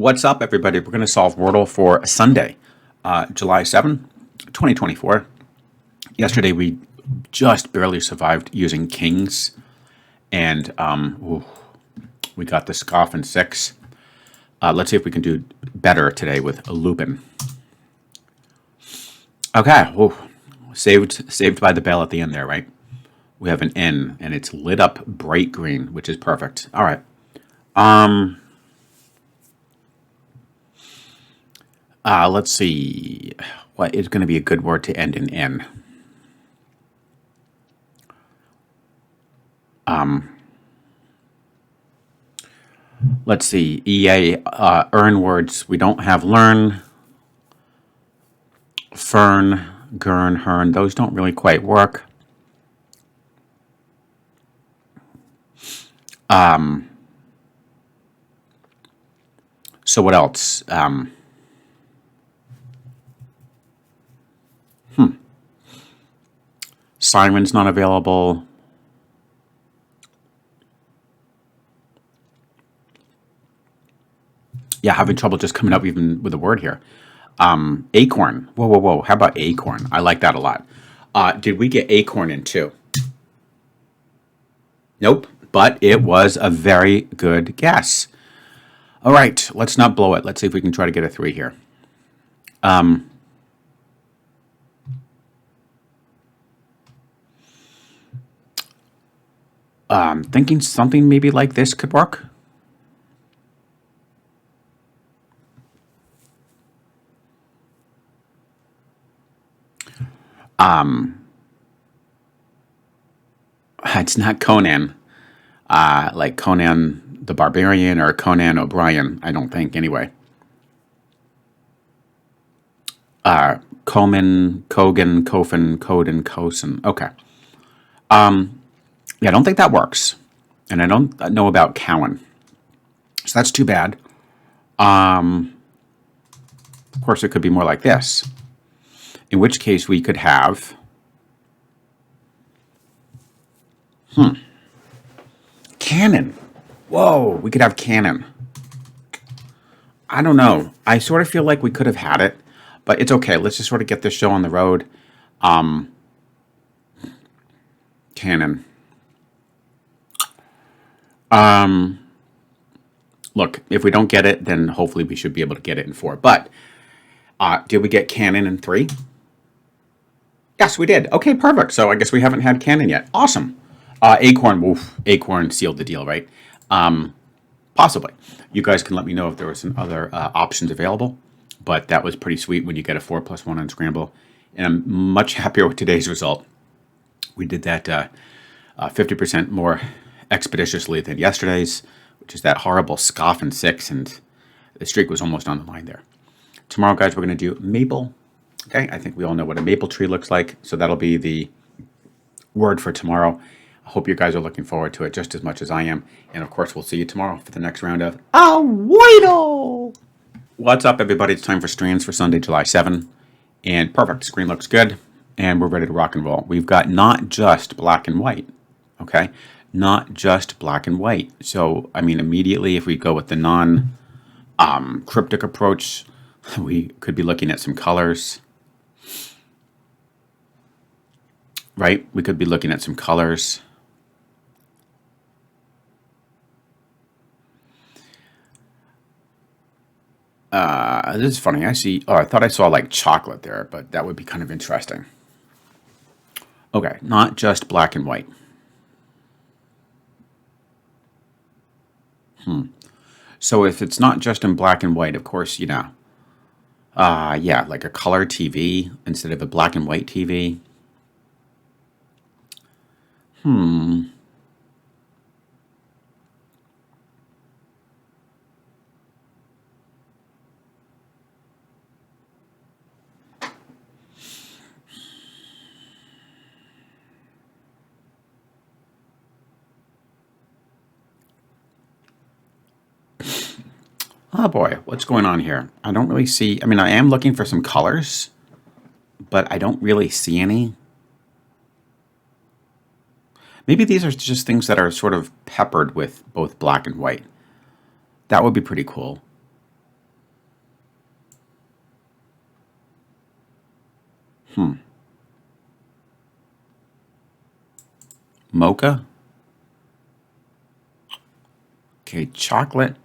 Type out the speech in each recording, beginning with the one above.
What's up, everybody? We're going to solve Wordle for Sunday, July 7, 2024. Yesterday, we just barely survived using kings, and we got the scoff and 6. Let's see if we can do better today with Lupin. Okay, saved by the bell at the end there, right? We have an N, and it's lit up bright green, which is perfect. All right. Let's see. What is going to be a good word to end in N? Let's see. EA, earn words. We don't have learn, fern, gurn, hern. Those don't really quite work. So what else? Siren's not available. Yeah, having trouble just coming up even with a word here. Acorn. Whoa. How about acorn? I like that a lot. Did we get acorn in 2? Nope, but it was a very good guess. All right, let's not blow it. Let's see if we can try to get a 3 here. Thinking something maybe like this could work. It's not Conan, like Conan the Barbarian or Conan O'Brien, I don't think, anyway. Coman, Kogan, Kofin, Coden, Cosen. Okay. Yeah, I don't think that works. And I don't know about Cowan. So that's too bad. Of course, it could be more like this. In which case we could have... Cannon. Whoa, we could have cannon. I don't know. I sort of feel like we could have had it, but it's okay. Let's just sort of get this show on the road. Cannon. Look, if we don't get it, then hopefully we should be able to get it in 4. But did we get cannon in 3? Yes, we did. Okay, perfect. So I guess we haven't had cannon yet. Awesome. Acorn, acorn sealed the deal, right? Possibly. You guys can let me know if there were some other options available, but that was pretty sweet when you get a 4+1 on Scramble. And I'm much happier with today's result. We did that 50% more expeditiously than yesterday's, which is that horrible scoff and 6, and the streak was almost on the line there. Tomorrow, guys, we're going to do maple. Okay, I think we all know what a maple tree looks like, so that'll be the word for tomorrow. I hope you guys are looking forward to it just as much as I am. And, of course, we'll see you tomorrow for the next round of Wordle! What's up, everybody? It's time for Strands for Sunday, July 7. And perfect. Screen looks good. And we're ready to rock and roll. We've got not just black and white. Okay? Not just black and white. So, I mean, immediately, if we go with the non-cryptic approach, we could be looking at some colors. Right? We could be looking at some colors. This is funny. I thought I saw like chocolate there, but that would be kind of interesting. Okay, not just black and white. So if it's not just in black and white, of course, you know, yeah, like a color TV instead of a black and white TV. Oh boy, what's going on here? I don't really see, I mean, I am looking for some colors, but I don't really see any. Maybe these are just things that are sort of peppered with both black and white. That would be pretty cool. Mocha. Okay, chocolate.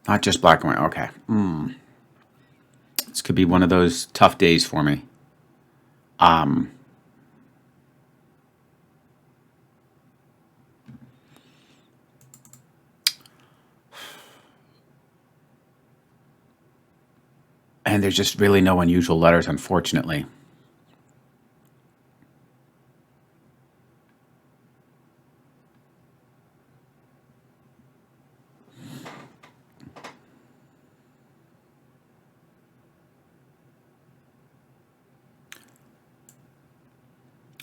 Not just black and white. Okay. This could be one of those tough days for me. And there's just really no unusual letters, unfortunately.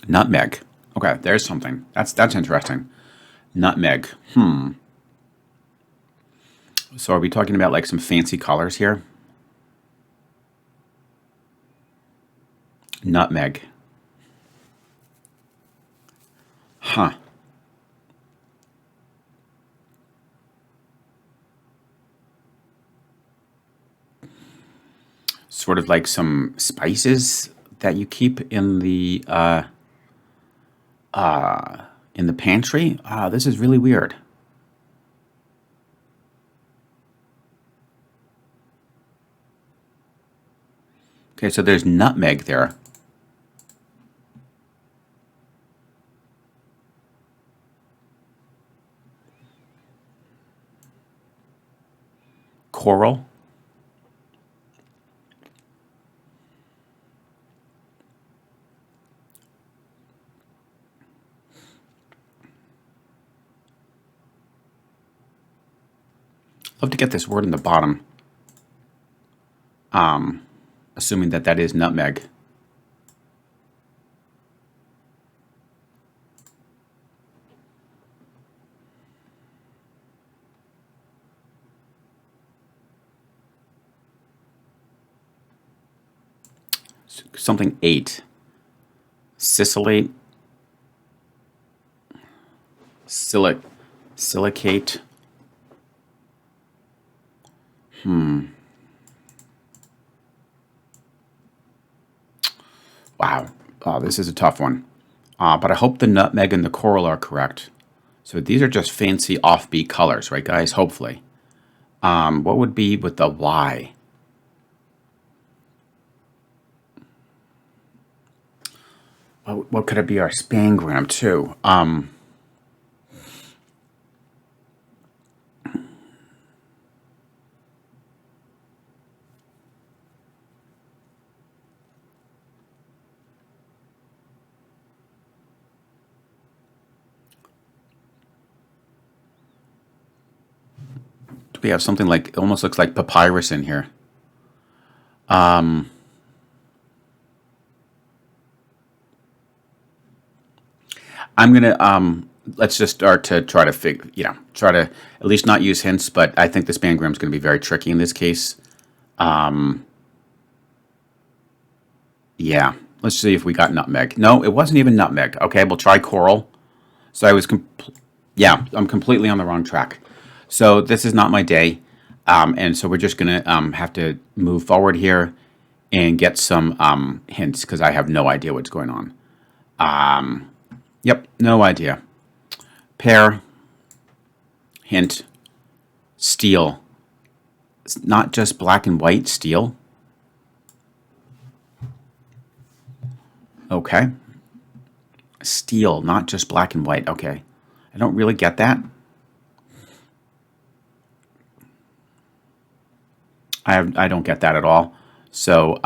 Nutmeg. Okay, there's something. That's interesting. Nutmeg. So are we talking about like some fancy colors here? Nutmeg. Huh. Sort of like some spices that you keep in the pantry. This is really weird. Okay, so there's nutmeg there. Coral. Love to get this word in the bottom. Assuming that that is nutmeg. Something 8. Silicate. Silicate. Wow. Oh, this is a tough one. But I hope the nutmeg and the coral are correct. So these are just fancy offbeat colors, right, guys? Hopefully. What would be with the Y? What could it be? Our spangram, too. Do we have something like, it almost looks like papyrus in here? I'm gonna let's just start to try to try to at least not use hints, but I think the spangram is going to be very tricky in this case. Yeah, let's see if we got nutmeg. No, it wasn't even nutmeg. Okay, we'll try coral. So I was, yeah, I'm completely on the wrong track. So this is not my day, and so we're just gonna have to move forward here and get some hints because I have no idea what's going on. Yep, no idea. Pear, hint, steel. It's not just black and white, steel. Okay. Steel, not just black and white. Okay. I don't really get that. I don't get that at all. So,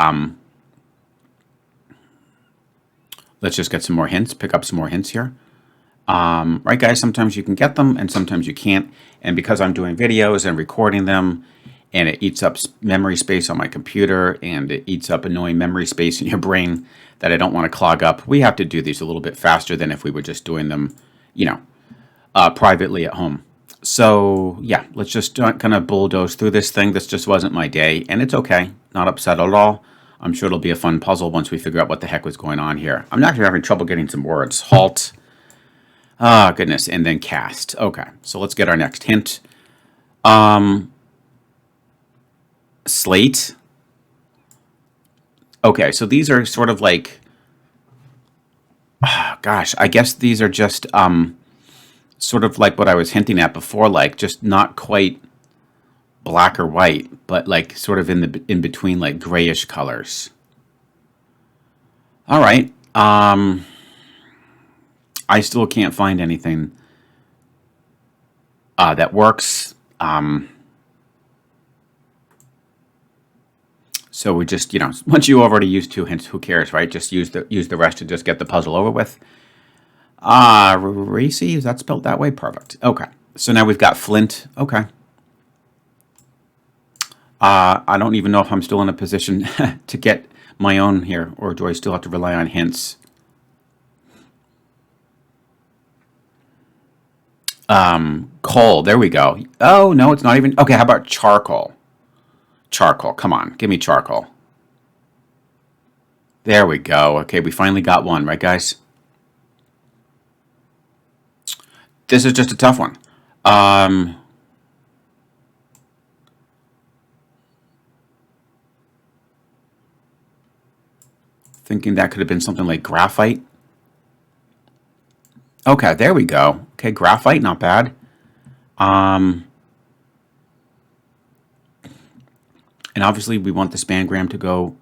let's just get some more hints, pick up some more hints here. Right, guys, sometimes you can get them and sometimes you can't. And because I'm doing videos and recording them, and it eats up memory space on my computer, and it eats up annoying memory space in your brain that I don't want to clog up, we have to do these a little bit faster than if we were just doing them, privately at home. So, yeah, let's just kind of bulldoze through this thing. This just wasn't my day, and it's okay. Not upset at all. I'm sure it'll be a fun puzzle once we figure out what the heck was going on here. I'm actually having trouble getting some words. Halt. Ah, goodness. And then cast. Okay, so let's get our next hint. Slate. Okay, so these are sort of like, gosh, I guess these are just sort of like what I was hinting at before, like just not quite black or white, but like sort of in between, like grayish colors. All right. I still can't find anything that works. So we just, once you already used 2 hints, who cares, right? Just use the rest to just get the puzzle over with. Racy, is that spelled that way? Perfect. Okay. So now we've got Flint. Okay. I don't even know if I'm still in a position to get my own here, or do I still have to rely on hints? Coal. There we go. Oh, no, it's not even. Okay, how about charcoal? Charcoal. Come on. Give me charcoal. There we go. Okay, we finally got one, right, guys? This is just a tough one. Thinking that could have been something like graphite. Okay, there we go. Okay, graphite, not bad. And obviously we want the spangram to go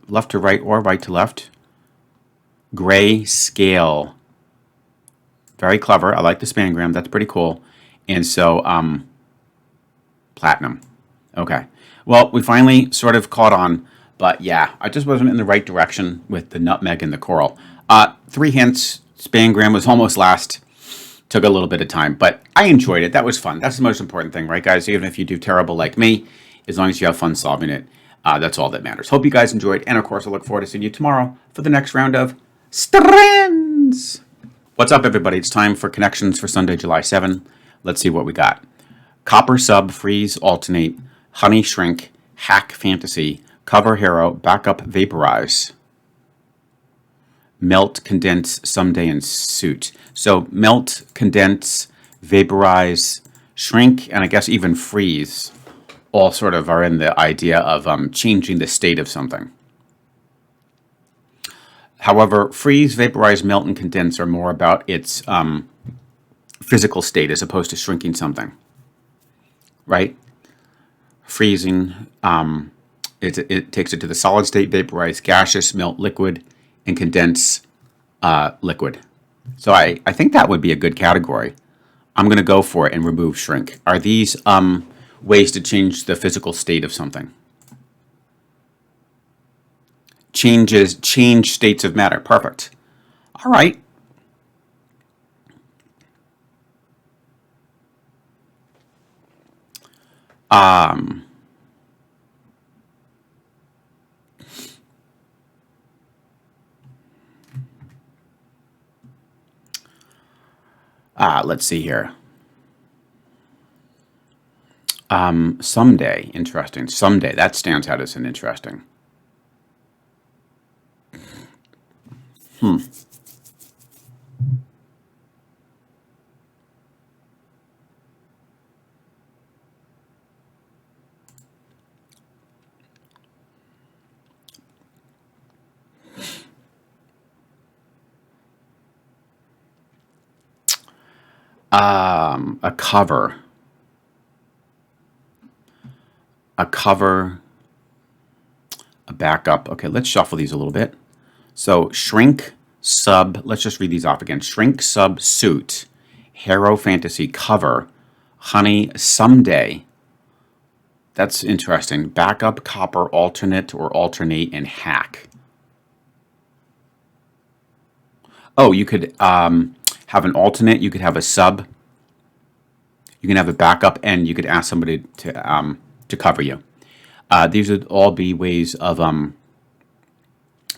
left to right or right to left. Gray scale. Very clever. I like the spangram. That's pretty cool. And so, platinum. Okay. Well, we finally sort of caught on, but yeah, I just wasn't in the right direction with the nutmeg and the coral. 3 hints. Spangram was almost last. Took a little bit of time, but I enjoyed it. That was fun. That's the most important thing, right, guys? Even if you do terrible like me, as long as you have fun solving it, that's all that matters. Hope you guys enjoyed, and of course, I look forward to seeing you tomorrow for the next round of Strands. What's up, everybody? It's time for connections for Sunday, July 7. Let's see what we got. Copper sub, freeze, alternate, honey shrink, hack fantasy, cover hero, backup vaporize, melt, condense, someday, and suit. So melt, condense, vaporize, shrink, and I guess even freeze all sort of are in the idea of changing the state of something. However, freeze, vaporize, melt, and condense are more about its physical state as opposed to shrinking something, right? Freezing, it takes it to the solid state, vaporize, gaseous, melt, liquid, and condense, liquid. So I think that would be a good category. I'm going to go for it and remove shrink. Are these ways to change the physical state of something? Change states of matter. Perfect. All right. Let's see here. Someday. Interesting. Someday. That stands out as an interesting. A cover. A cover. A backup. Okay, let's shuffle these a little bit. So shrink, sub. Let's just read these off again. Shrink, sub, suit. Hero, fantasy, cover. Honey, someday. That's interesting. Backup, copper, alternate or alternate, and hack. Oh, you could have an alternate. You could have a sub. You can have a backup, and you could ask somebody to cover you. These would all be ways of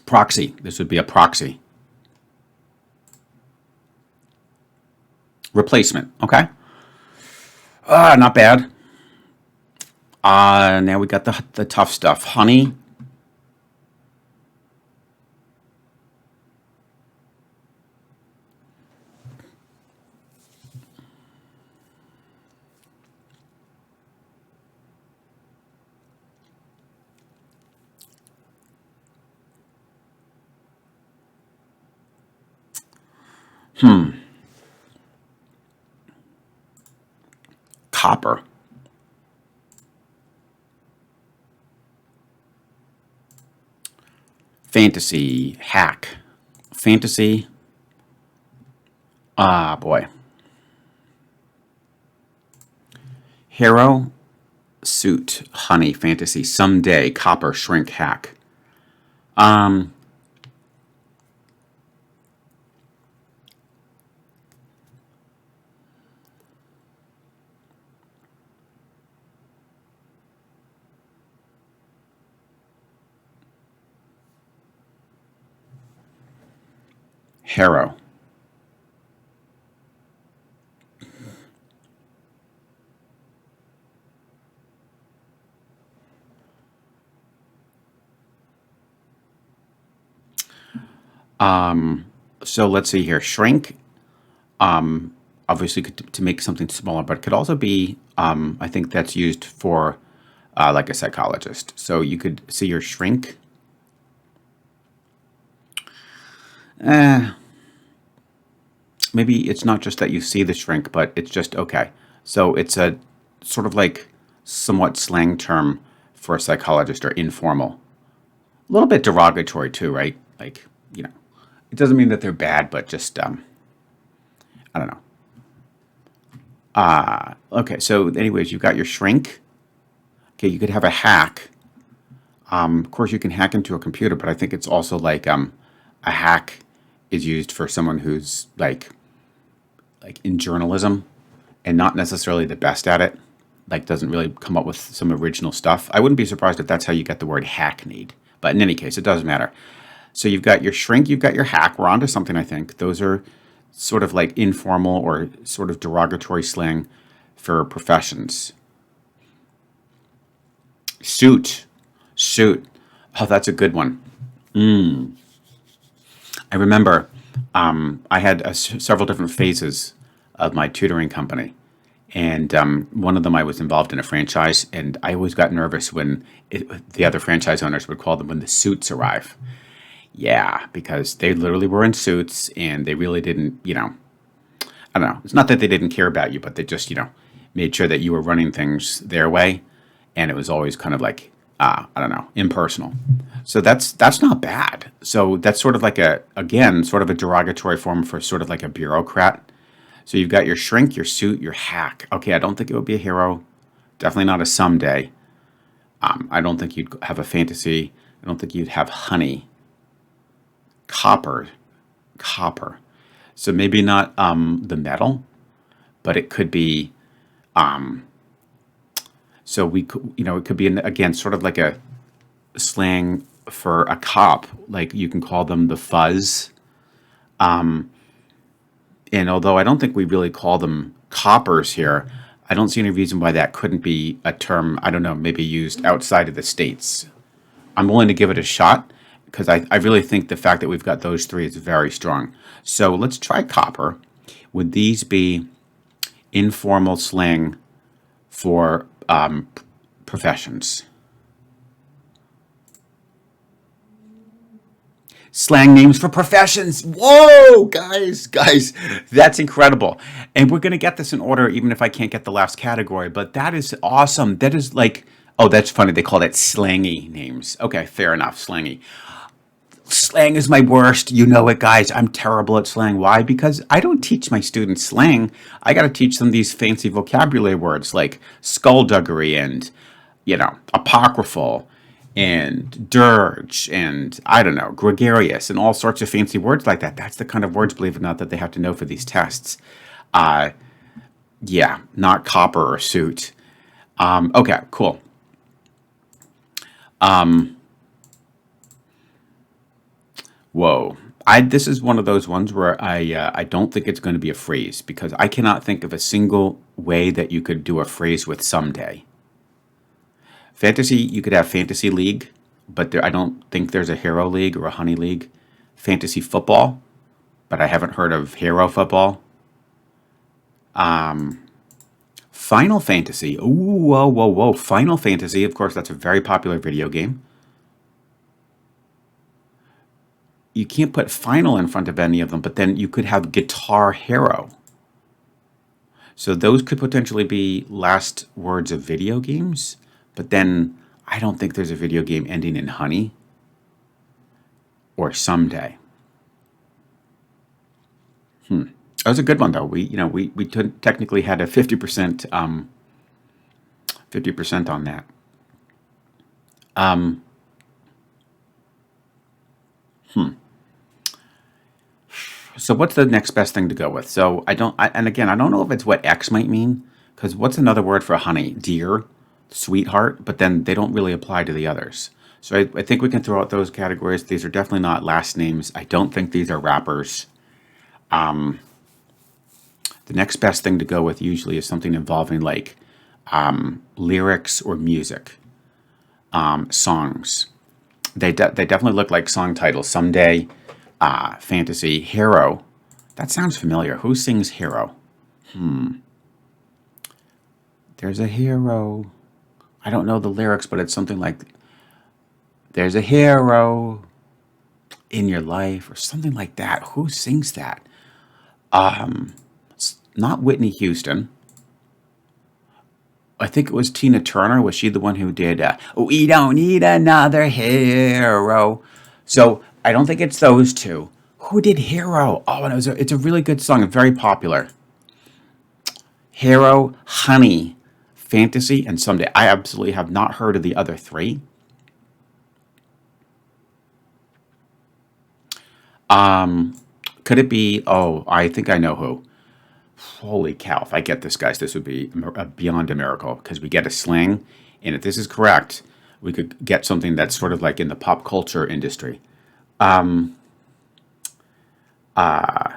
proxy. This would be a proxy. Replacement. Okay. Not bad. Now we got the tough stuff. Honey. Copper. Fantasy. Hack. Fantasy. Ah, boy. Hero. Suit. Honey. Fantasy. Someday. Copper. Shrink. Hack. Um, Hero. So let's see here. Shrink, obviously to make something smaller, but it could also be, I think that's used for like a psychologist. So you could see your shrink. Maybe it's not just that you see the shrink, but it's just okay. So it's a sort of like somewhat slang term for a psychologist or informal. A little bit derogatory too, right? Like, it doesn't mean that they're bad, but just, I don't know. Okay, so anyways, you've got your shrink. Okay, you could have a hack. Of course, you can hack into a computer, but I think it's also like a hack is used for someone who's like in journalism and not necessarily the best at it. Like doesn't really come up with some original stuff. I wouldn't be surprised if that's how you get the word hackneyed. But in any case, it doesn't matter. So you've got your shrink, you've got your hack. We're onto something, I think. Those are sort of like informal or sort of derogatory slang for professions. Suit. Suit. Oh, that's a good one. I remember I had several different phases of my tutoring company. And one of them I was involved in a franchise, and I always got nervous when the other franchise owners would call them when the suits arrive. Yeah, because they literally were in suits and they really didn't, I don't know. It's not that they didn't care about you, but they just, made sure that you were running things their way. And it was always kind of like, I don't know, impersonal. So that's not bad. So that's sort of like again, sort of a derogatory form for sort of like a bureaucrat. So you've got your shrink, your suit, your hack. Okay, I don't think it would be a hero. Definitely not a someday. I don't think you'd have a fantasy. I don't think you'd have honey. Copper. Copper. So maybe not the metal, but it could be. So we could, it could be again sort of like a slang for a cop. Like you can call them the fuzz. And although I don't think we really call them coppers here, I don't see any reason why that couldn't be a term, I don't know, maybe used outside of the States. I'm willing to give it a shot because I really think the fact that we've got those three is very strong. So let's try copper. Would these be informal slang for professions? Slang names for professions. Whoa, guys, that's incredible. And we're going to get this in order, even if I can't get the last category. But that is awesome. That is like, oh, that's funny. They call that slangy names. Okay, fair enough. Slangy. Slang is my worst. You know it, guys. I'm terrible at slang. Why? Because I don't teach my students slang. I got to teach them these fancy vocabulary words like skullduggery and, apocryphal and dirge and I don't know, gregarious and all sorts of fancy words like that. That's the kind of words, believe it or not, that they have to know for these tests. Yeah, not copper or suit. Okay, cool. Whoa. This is one of those ones where I don't think it's going to be a phrase because I cannot think of a single way that you could do a phrase with someday. Fantasy, you could have Fantasy League, but I don't think there's a Hero League or a Honey League. Fantasy Football, but I haven't heard of Hero Football. Final Fantasy. Ooh, whoa, whoa, whoa. Final Fantasy, of course, that's a very popular video game. you can't put final in front of any of them, but then you could have guitar hero. So those could potentially be last words of video games, but then I don't think there's a video game ending in honey or someday. That was a good one though. We technically had a 50% 50% on that. So what's the next best thing to go with? So and again, I don't know if it's what X might mean, because what's another word for honey? Dear, sweetheart, but then they don't really apply to the others. So I think we can throw out those categories. These are definitely not last names. I don't think these are rappers. The next best thing to go with usually is something involving like lyrics or music, songs. They definitely look like song titles. Someday, fantasy, hero. That sounds familiar. Who sings hero? There's a hero. I don't know the lyrics, but it's something like, there's a hero in your life or something like that. Who sings that? It's not Whitney Houston. I think it was Tina Turner. Was she the one who did We Don't Need Another Hero? So I don't think it's those two. Who did Hero? Oh, and it's a really good song. Very popular. Hero, Honey, Fantasy, and Someday. I absolutely have not heard of the other three. Could it be, oh, I think I know who. Holy cow, if I get this, guys, this would be beyond a miracle, because we get a slang, and if this is correct, we could get something that's sort of like in the pop culture industry. Okay, I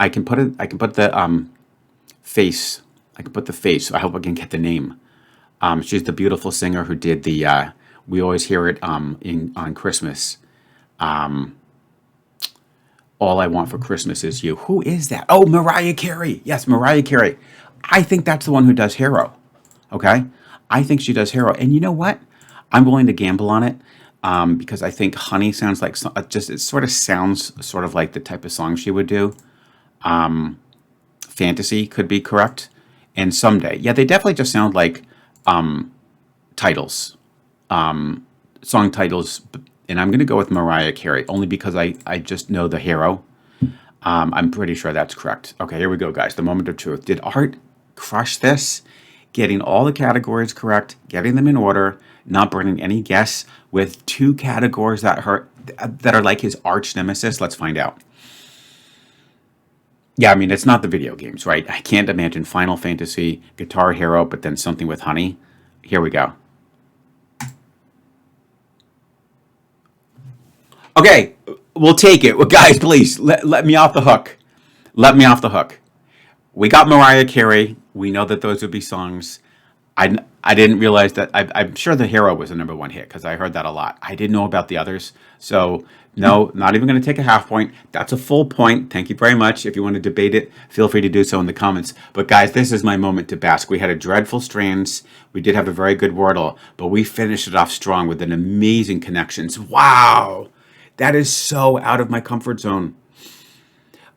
can put the face. I can put the face. I hope I can get the name. She's the beautiful singer who did the we always hear it on Christmas. All I Want for Christmas Is You. Who is that? Oh, Mariah Carey. Yes, Mariah Carey. I think that's the one who does Hero. Okay? I think she does Hero. And you know what? I'm willing to gamble on it because I think Honey sounds like, it sort of sounds sort of like the type of song she would do. Fantasy could be correct. And Someday. Yeah, they definitely just sound like titles. Song titles. And I'm going to go with Mariah Carey, only because I just know the hero. I'm pretty sure that's correct. Okay, here we go, guys. The moment of truth. Did Art crush this? Getting all the categories correct, getting them in order, not burning any guess with two categories that are like his archnemesis. Let's find out. Yeah, I mean, it's not the video games, right? I can't imagine Final Fantasy, Guitar Hero, but then something with honey. Here we go. Okay, we'll take it. Well, guys, please, let me off the hook. Let me off the hook. We got Mariah Carey. We know that those would be songs. I didn't realize that. I'm sure the Hero was the #1 hit because I heard that a lot. I didn't know about the others. So, no, not even going to take a half point. That's a full point. Thank you very much. If you want to debate it, feel free to do so in the comments. But, guys, this is my moment to bask. We had a dreadful Strands. We did have a very good Wordle, but we finished it off strong with an amazing connections. Wow. That is so out of my comfort zone.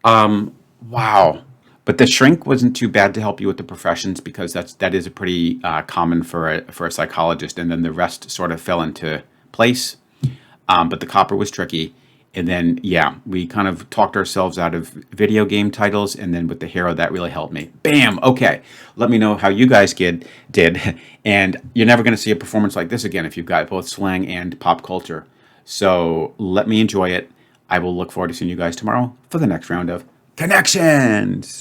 Wow. But the shrink wasn't too bad to help you with the professions because that is a pretty common for a psychologist, and then the rest sort of fell into place. But the copper was tricky, and then yeah, we kind of talked ourselves out of video game titles, and then with the hero that really helped me. Bam. Okay, let me know how you guys did, and you're never going to see a performance like this again if you've got both slang and pop culture. So let me enjoy it. I will look forward to seeing you guys tomorrow for the next round of Connections.